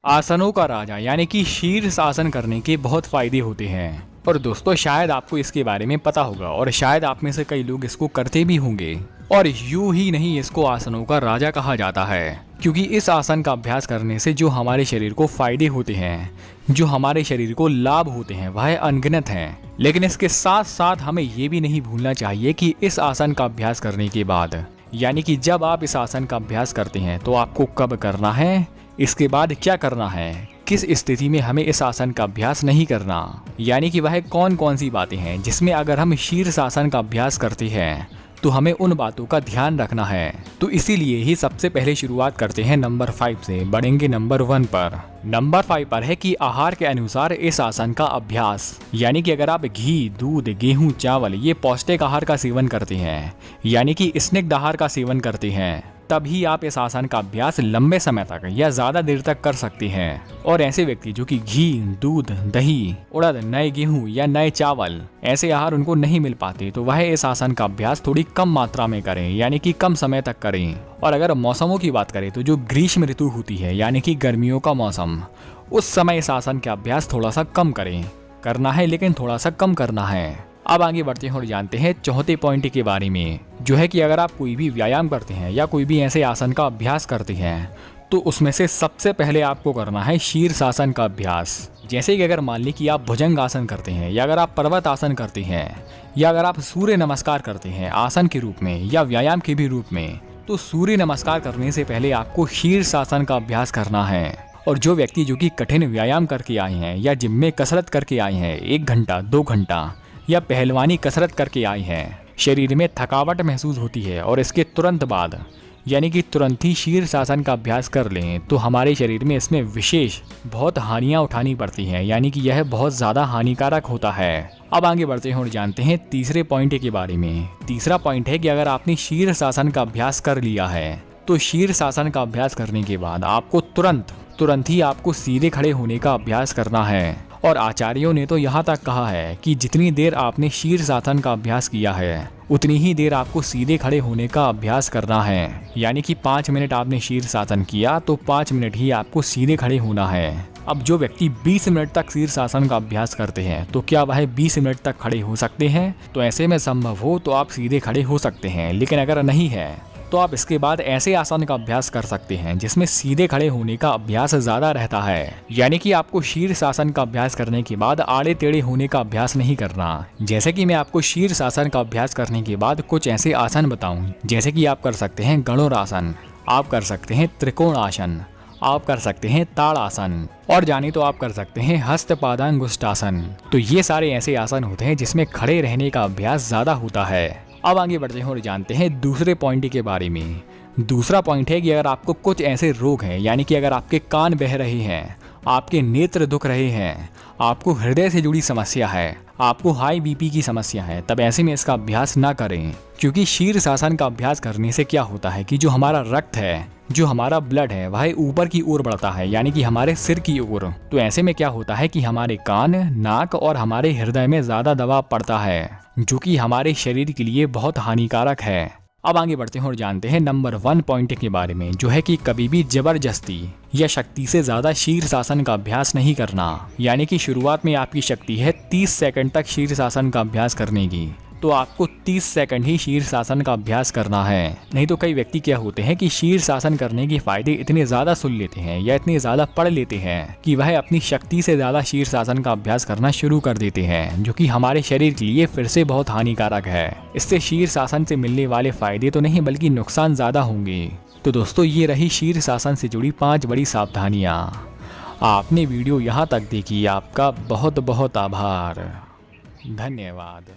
आसनों का राजा यानी कि शीर्ष आसन करने के बहुत फायदे होते हैं। और दोस्तों शायद आपको इसके बारे में पता होगा और शायद आप में से कई लोग इसको करते भी होंगे। और यूं ही नहीं इसको आसनों का राजा कहा जाता है, क्योंकि इस आसन का अभ्यास करने से जो हमारे शरीर को फायदे होते हैं, जो हमारे शरीर को लाभ होते हैं, वह अनगिनत हैं। लेकिन इसके साथ साथ हमें ये भी नहीं भूलना चाहिए कि इस आसन का अभ्यास करने के बाद, यानी कि जब आप इस आसन का अभ्यास करते हैं तो आपको कब करना है, इसके बाद क्या करना है, किस स्थिति में हमें इस आसन का अभ्यास नहीं करना, यानी कि वह कौन कौन सी बातें हैं जिसमें अगर हम शीर्ष आसन का अभ्यास करते हैं तो हमें उन बातों का ध्यान रखना है। तो इसीलिए ही सबसे पहले शुरुआत करते हैं नंबर 5 से, बढ़ेंगे नंबर 1 पर। नंबर 5 पर है कि आहार के अनुसार इस आसन का अभ्यास, यानी कि अगर आप घी, दूध, गेहूं, चावल ये पौष्टिक आहार का सेवन करते हैं, यानी कि स्निग्ध आहार का सेवन करते हैं, तभी आप इस आसन का अभ्यास लंबे समय तक या ज्यादा देर तक कर सकते हैं। और ऐसे व्यक्ति जो कि घी, दूध, दही, उड़द, नए गेहूं या नए चावल ऐसे आहार उनको नहीं मिल पाते, तो वह इस आसन का अभ्यास थोड़ी कम मात्रा में करें, यानी कि कम समय तक करें। और अगर मौसमों की बात करें तो जो ग्रीष्म ऋतु होती है, यानी कि गर्मियों का मौसम, उस समय इस आसन का अभ्यास थोड़ा सा कम करें। करना है लेकिन थोड़ा सा कम करना है। अब आगे बढ़ते हैं और जानते हैं चौथे पॉइंट के बारे में, जो है कि अगर आप कोई भी व्यायाम करते हैं या कोई भी ऐसे आसन का अभ्यास करते हैं तो उसमें से सबसे पहले आपको करना है शीर्ष आसन का अभ्यास। जैसे कि अगर मान ली कि आप भुजंग आसन करते हैं, या अगर आप पर्वत आसन करते हैं, या अगर आप सूर्य नमस्कार करते हैं आसन के रूप में या व्यायाम के भी रूप में, तो सूर्य नमस्कार करने से पहले आपको शीर्ष आसन का अभ्यास करना है। और जो व्यक्ति जो कि कठिन व्यायाम करके आए हैं या जिम में कसरत करके आए हैं 1 घंटा 2 घंटा या पहलवानी कसरत करके आई है, शरीर में थकावट महसूस होती है और इसके तुरंत बाद, यानी कि तुरंत ही शीर्ष आसन का अभ्यास कर लें तो हमारे शरीर में इसमें विशेष बहुत हानियां उठानी पड़ती हैं, यानी कि यह बहुत ज़्यादा हानिकारक होता है। अब आगे बढ़ते हैं और जानते हैं तीसरे पॉइंट के बारे में। तीसरा पॉइंट है कि अगर आपने शीर्ष आसन का अभ्यास कर लिया है तो शीर्ष आसन का अभ्यास करने के बाद आपको तुरंत ही आपको सीधे खड़े होने का अभ्यास करना है। और आचार्यों ने तो यहाँ तक कहा है कि जितनी देर आपने शीर्ष आसन का अभ्यास किया है उतनी ही देर आपको सीधे खड़े होने का अभ्यास करना है। यानी कि 5 मिनट आपने शीर्ष आसन किया तो 5 मिनट ही आपको सीधे खड़े होना है। अब जो व्यक्ति 20 मिनट तक शीर्ष आसन का अभ्यास करते हैं तो क्या वह 20 मिनट तक खड़े हो सकते हैं? तो ऐसे में संभव हो तो आप सीधे खड़े हो सकते हैं, लेकिन अगर नहीं है तो आप इसके बाद ऐसे आसन का अभ्यास कर सकते हैं जिसमें सीधे खड़े होने का अभ्यास ज्यादा रहता है। यानी कि आपको शीर्ष आसन का अभ्यास करने के बाद आड़े टेढ़े होने का अभ्यास नहीं करना। जैसे कि मैं आपको शीर्ष आसन का अभ्यास करने के बाद कुछ ऐसे आसन बताऊं, जैसे कि आप कर सकते हैं गणोर आसन, आप कर सकते हैं त्रिकोण आसन, आप कर सकते हैं ताड़ आसन, और जाने तो आप कर सकते हैं हस्त पादांगुष्ठासन। तो ये सारे ऐसे आसन होते हैं जिसमें खड़े रहने का अभ्यास ज्यादा होता है। अब आगे बढ़ते हैं और जानते हैं दूसरे पॉइंट के बारे में। दूसरा पॉइंट है कि अगर आपको कुछ ऐसे रोग हैं, यानी कि अगर आपके कान बह रहे हैं, आपके नेत्र दुख रहे हैं, आपको हृदय से जुड़ी समस्या है, आपको हाई बीपी की समस्या है, तब ऐसे में इसका अभ्यास ना करें। क्योंकि शीर्ष आसन का अभ्यास करने से क्या होता है कि जो हमारा रक्त है, जो हमारा ब्लड है, वह ऊपर की ओर बढ़ता है, यानी कि हमारे सिर की ओर। तो ऐसे में क्या होता है कि हमारे कान, नाक और हमारे हृदय में ज्यादा दबाव पड़ता है, जो कि हमारे शरीर के लिए बहुत हानिकारक है। अब आगे बढ़ते हैं और जानते हैं नंबर 1 पॉइंट के बारे में, जो है कि कभी भी जबरदस्ती या शक्ति से ज्यादा शीर्ष आसन का अभ्यास नहीं करना। यानी कि शुरुआत में आपकी शक्ति है 30 सेकंड तक शीर्ष आसन का अभ्यास करने की, तो आपको 30 सेकंड ही शीर्ष आसन का अभ्यास करना है। नहीं तो कई व्यक्ति क्या होते हैं कि शीर्ष आसन करने के फायदे इतने ज्यादा सुन लेते हैं या इतने ज्यादा पढ़ लेते हैं कि वह अपनी शक्ति से ज्यादा शीर्ष आसन का अभ्यास करना शुरू कर देते हैं, जो कि हमारे शरीर के लिए फिर से बहुत हानिकारक है। इससे शीर्ष आसन से मिलने वाले फायदे तो नहीं बल्कि नुकसान ज्यादा होंगे। तो दोस्तों ये रही शीर्ष आसन से जुड़ी 5 बड़ी सावधानियां। आपने वीडियो यहाँ तक देखी, आपका बहुत बहुत आभार, धन्यवाद।